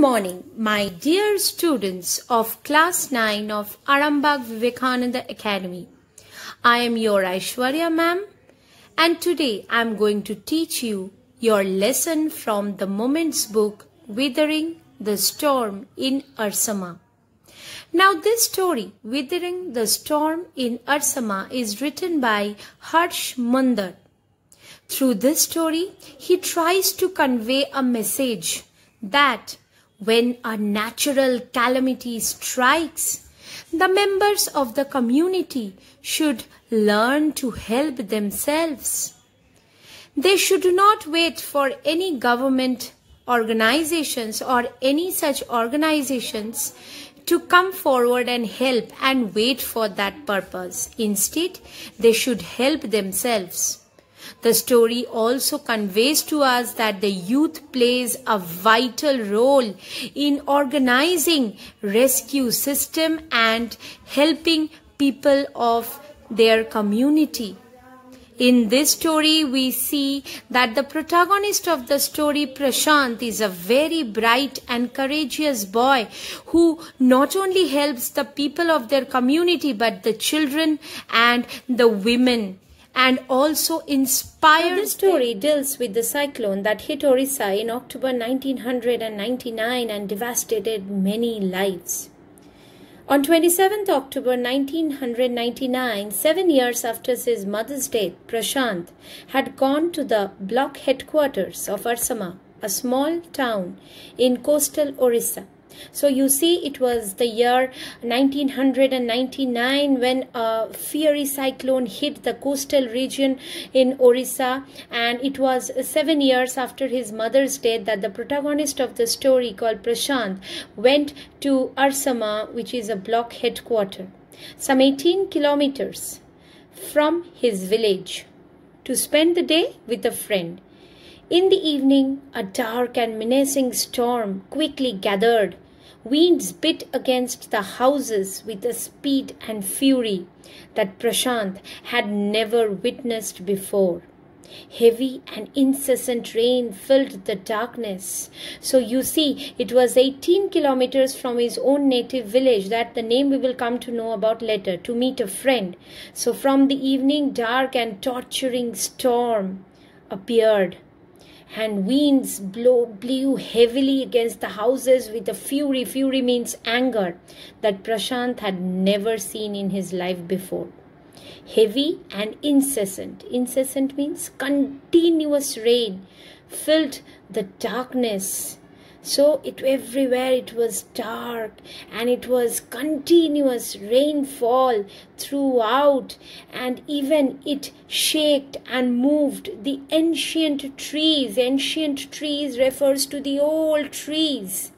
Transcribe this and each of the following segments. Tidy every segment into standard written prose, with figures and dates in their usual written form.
morning, my dear students of Class 9 of Arambagh Vivekananda Academy. I am your Aishwarya ma'am, and today I am going to teach you your lesson from the Moments book, Withering the Storm in Ersama. Now this story, Withering the Storm in Ersama, is written by Harsh Mundar. Through this story, he tries to convey a message that when a natural calamity strikes, the members of the community should learn to help themselves. They should not wait for any government organizations or any such organizations to come forward and help and wait for that purpose. Instead, they should help themselves. The story also conveys to us that the youth plays a vital role in organizing rescue system and helping people of their community. In this story, we see that the protagonist of the story, Prashant, is a very bright and courageous boy who not only helps the people of their community but the children and the women, and also inspires. This story deals with the cyclone that hit Orissa in October 1999 and devastated many lives. On 27th October 1999, 7 years after his mother's death, Prashant had gone to the block headquarters of Ersama, a small town in coastal Orissa. So you see, it was the year 1999 when a fiery cyclone hit the coastal region in Orissa, and it was 7 years after his mother's death that the protagonist of the story, called Prashant, went to Ersama, which is a block headquarters, some 18 kilometers from his village, to spend the day with a friend. In the evening, a dark and menacing storm quickly gathered. Winds bit against the houses with a speed and fury that Prashant had never witnessed before. Heavy and incessant rain filled the darkness. So you see, it was 18 kilometers from his own native village, that the name we will come to know about later, to meet a friend. So from the evening, dark and torturing storm appeared, and winds blew heavily against the houses with a fury. Fury means anger, that Prashant had never seen in his life before. Heavy and incessant. Incessant means continuous rain filled the darkness. So everywhere it was dark, and it was continuous rainfall throughout, and even it shaked and moved the ancient trees. Ancient trees refers to the old trees,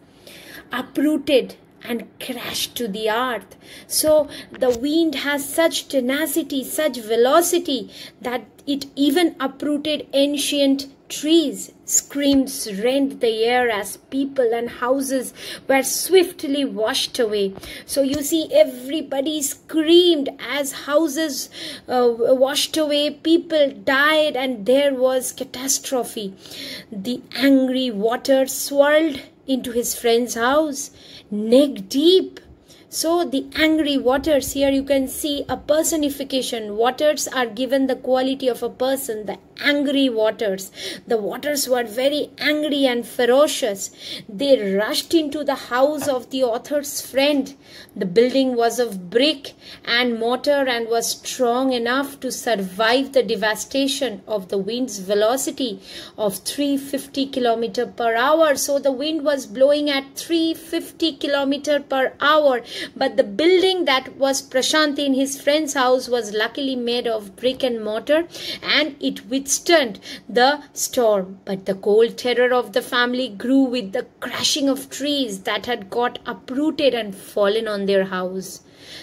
uprooted and crashed to the earth. So the wind has such tenacity, such velocity, that it even uprooted ancient trees. Screams rent the air as people and houses were swiftly washed away. So you see, everybody screamed as houses washed away, people died, and there was catastrophe. The angry water swirled into his friend's house, neck deep. So the angry waters, here you can see a personification. Waters are given the quality of a person, the angry waters. The waters were very angry and ferocious. They rushed into the house of the author's friend. The building was of brick and mortar and was strong enough to survive the devastation of the wind's velocity of 350 km per hour. So the wind was blowing at 350 km per hour. But the building that was Prashant in his friend's house was luckily made of brick and mortar, and it withstood the storm. But the cold terror of the family grew with the crashing of trees that had got uprooted and fallen on their house.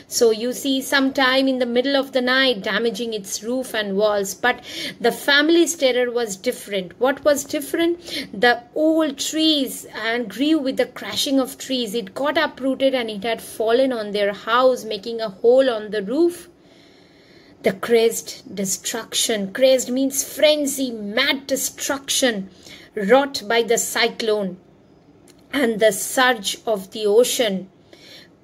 So you see, sometime in the middle of the night, damaging its roof and walls. But the family's terror was different. What was different? The old trees and grew with the crashing of trees. It got uprooted and it had fallen on their house, making a hole on the roof. The crazed destruction. Crazed means frenzy, mad destruction wrought by the cyclone And the surge of the ocean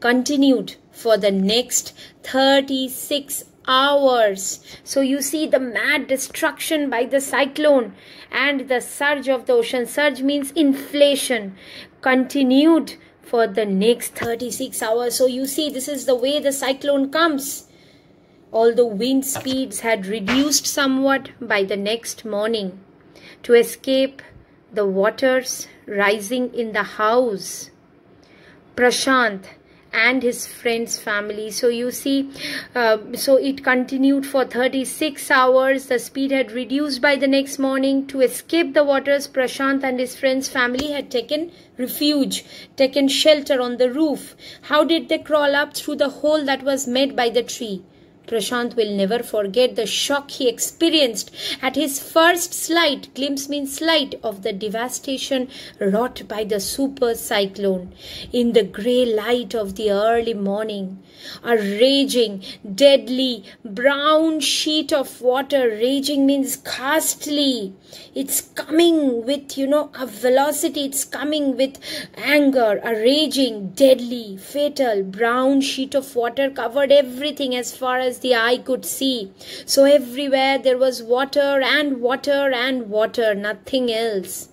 continued for the next 36 hours. So you see the mad destruction by the cyclone and the surge of the ocean. Surge means inflation. Continued for the next 36 hours. So you see, this is the way the cyclone comes. Although wind speeds had reduced somewhat by the next morning, to escape the waters rising in the house, Prashant and his friend's family. So you see, so it continued for 36 hours. The speed had reduced by the next morning. To escape the waters, Prashant and his friend's family had taken refuge, taken shelter on the roof. How did they crawl up? Through the hole that was made by the tree. Prashant will never forget the shock he experienced at his first slight, glimpse means slight, of the devastation wrought by the super cyclone. In the grey light of the early morning, a raging, deadly, brown sheet of water, raging means ghastly. It's coming with, a velocity, it's coming with anger. A raging, deadly, fatal, brown sheet of water covered everything as far as the eye could see. So everywhere there was water and water and water, nothing else.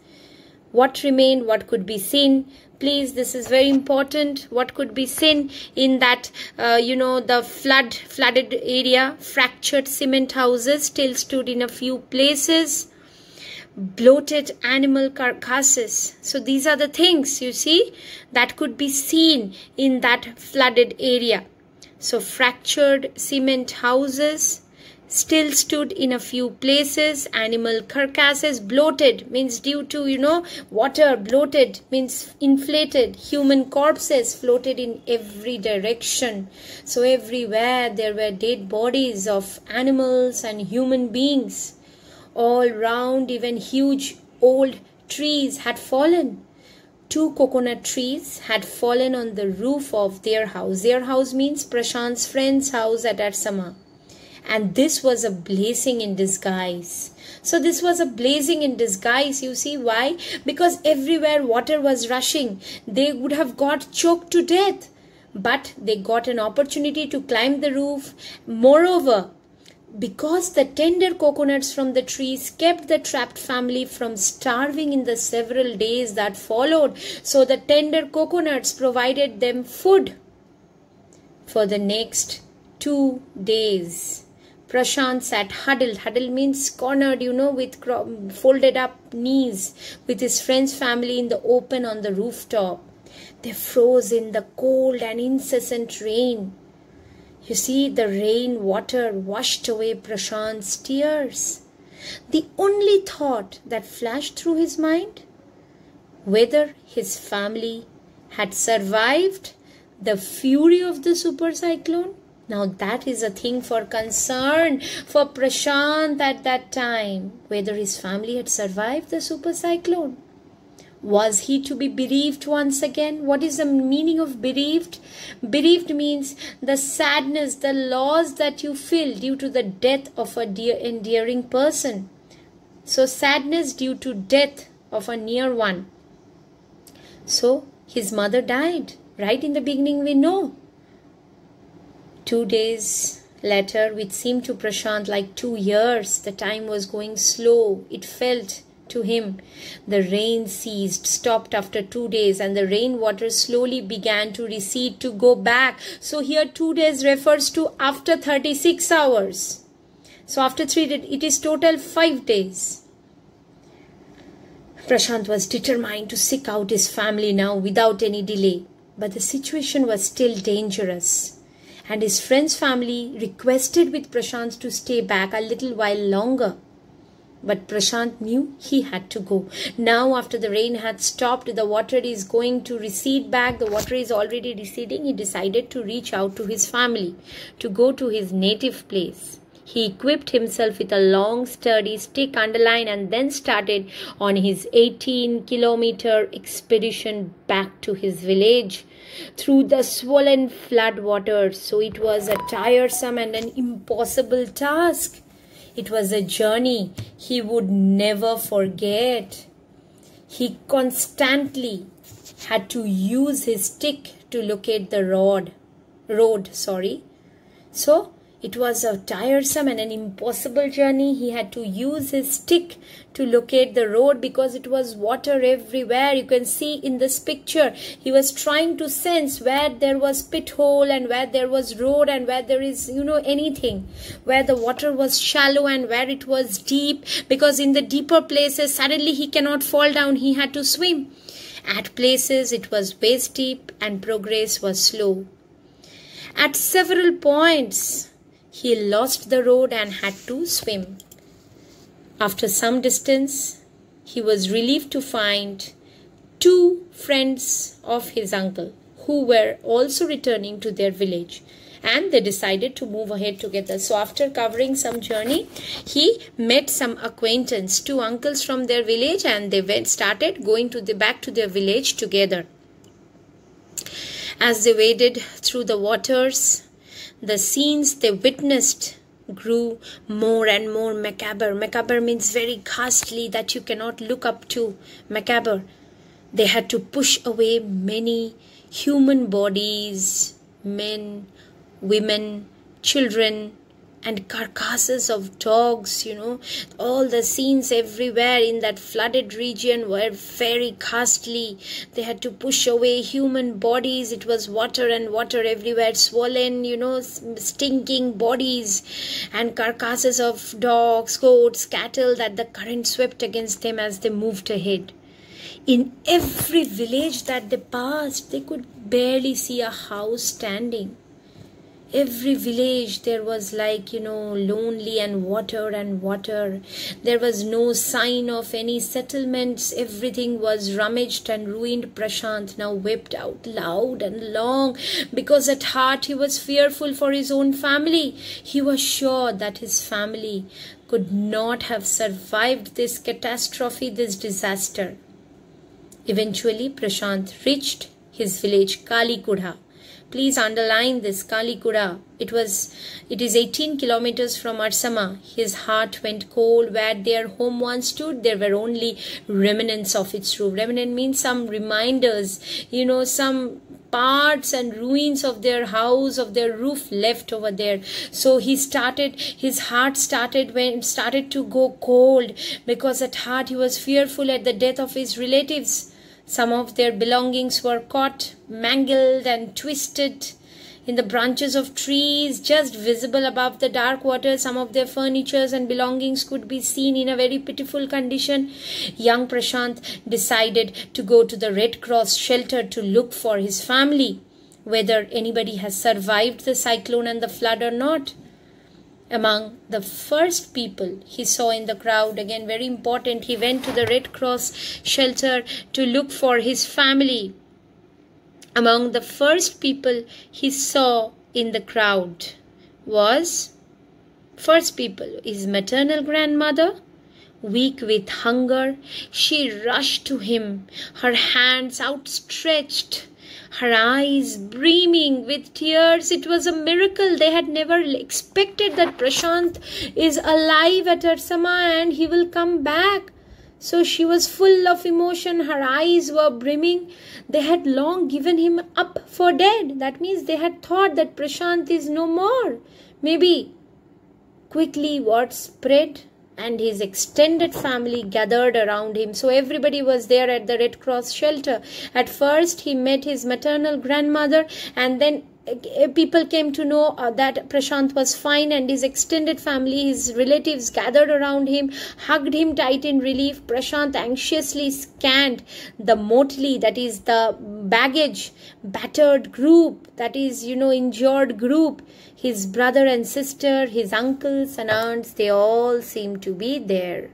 What remained? What could be seen? Please, this is very important. What could be seen in that, the flooded area? Fractured cement houses still stood in a few places. Bloated animal carcasses. So these are the things, you see, that could be seen in that flooded area. So fractured cement houses still stood in a few places. Animal carcasses. Bloated means due to, water. Bloated means inflated. Human corpses floated in every direction. So everywhere there were dead bodies of animals and human beings. All round, even huge old trees had fallen. 2 coconut trees had fallen on the roof of their house. Their house means Prashant's friend's house at Ersama. And this was a blessing in disguise. So this was a blessing in disguise. You see why? Because everywhere water was rushing. They would have got choked to death. But they got an opportunity to climb the roof. Moreover, because the tender coconuts from the trees kept the trapped family from starving in the several days that followed. So the tender coconuts provided them food for the next 2 days. Prashant sat huddled. Huddled means cornered, with folded up knees, with his friend's family in the open on the rooftop. They froze in the cold and incessant rain. You see, the rain water washed away Prashant's tears. The only thought that flashed through his mind, whether his family had survived the fury of the super cyclone. Now that is a thing for concern for Prashant at that time, whether his family had survived the super cyclone. Was he to be bereaved once again? What is the meaning of bereaved? Bereaved means the sadness, the loss that you feel due to the death of a dear, endearing person. So sadness due to death of a near one. So his mother died. Right in the beginning we know. 2 days later, which seemed to Prashant like 2 years, the time was going slow. It felt to him. The rain ceased, stopped after 2 days, and the rainwater slowly began to recede, to go back. So here 2 days refers to after 36 hours. So after 3 days, it is total 5 days. Prashant was determined to seek out his family now without any delay. But the situation was still dangerous. And his friend's family requested with Prashant to stay back a little while longer. But Prashant knew he had to go. Now after the rain had stopped, the water is going to recede back. The water is already receding. He decided to reach out to his family, to go to his native place. He equipped himself with a long sturdy stick underline and then started on his 18-kilometer expedition back to his village through the swollen flood waters. So it was a tiresome and an impossible task. It was a journey he would never forget. He constantly had to use his stick to locate the road. So it was a tiresome and an impossible journey. He had to use his stick to locate the road because it was water everywhere. You can see in this picture, he was trying to sense where there was pit hole and where there was road and where there is, anything, where the water was shallow and where it was deep, because in the deeper places, suddenly he cannot fall down. He had to swim. At places, it was waist deep and progress was slow. At several points, he lost the road and had to swim. After some distance, he was relieved to find two friends of his uncle who were also returning to their village, and they decided to move ahead together. So after covering some journey, he met some acquaintance, two uncles from their village, and they started going back to their village together. As they waded through the waters, the scenes they witnessed grew more and more macabre. Macabre means very ghastly, that you cannot look up to. Macabre. They had to push away many human bodies, men, women, children, and carcasses of dogs, all the scenes everywhere in that flooded region were very ghastly. They had to push away human bodies. It was water and water everywhere, swollen, stinking bodies and carcasses of dogs, goats, cattle that the current swept against them as they moved ahead. In every village that they passed, they could barely see a house standing. Every village there was lonely and water. There was no sign of any settlements. Everything was rummaged and ruined. Prashant now wept out loud and long, because at heart he was fearful for his own family. He was sure that his family could not have survived this catastrophe, this disaster. Eventually Prashant reached his village Kalikudha. Please underline this, Kalikudha. It is 18 kilometers from Ersama. His heart went cold. Where their home once stood, there were only remnants of its roof. Remnant means some reminders, some parts and ruins of their house, of their roof left over there. So his heart started to go cold, because at heart he was fearful at the death of his relatives. Some of their belongings were caught, mangled and twisted in the branches of trees, just visible above the dark water. Some of their furnitures and belongings could be seen in a very pitiful condition. Young Prashant decided to go to the Red Cross shelter to look for his family, whether anybody has survived the cyclone and the flood or not. Among the first people he saw in the crowd, again very important, he went to the Red Cross shelter to look for his family. Among the first people he saw in the crowd was his maternal grandmother. Weak with hunger, she rushed to him, her hands outstretched, her eyes brimming with tears. It was a miracle. They had never expected that Prashant is alive at Ersama and he will come back. So she was full of emotion. Her eyes were brimming. They had long given him up for dead. That means they had thought that Prashant is no more. Maybe quickly word spread, and his extended family gathered around him. So everybody was there at the Red Cross shelter. At first, he met his maternal grandmother, and then people came to know that Prashant was fine, and his extended family, his relatives gathered around him, hugged him tight in relief. Prashant anxiously scanned the motley, that is the baggage, battered group, that is, injured group. His brother and sister, his uncles and aunts, they all seemed to be there.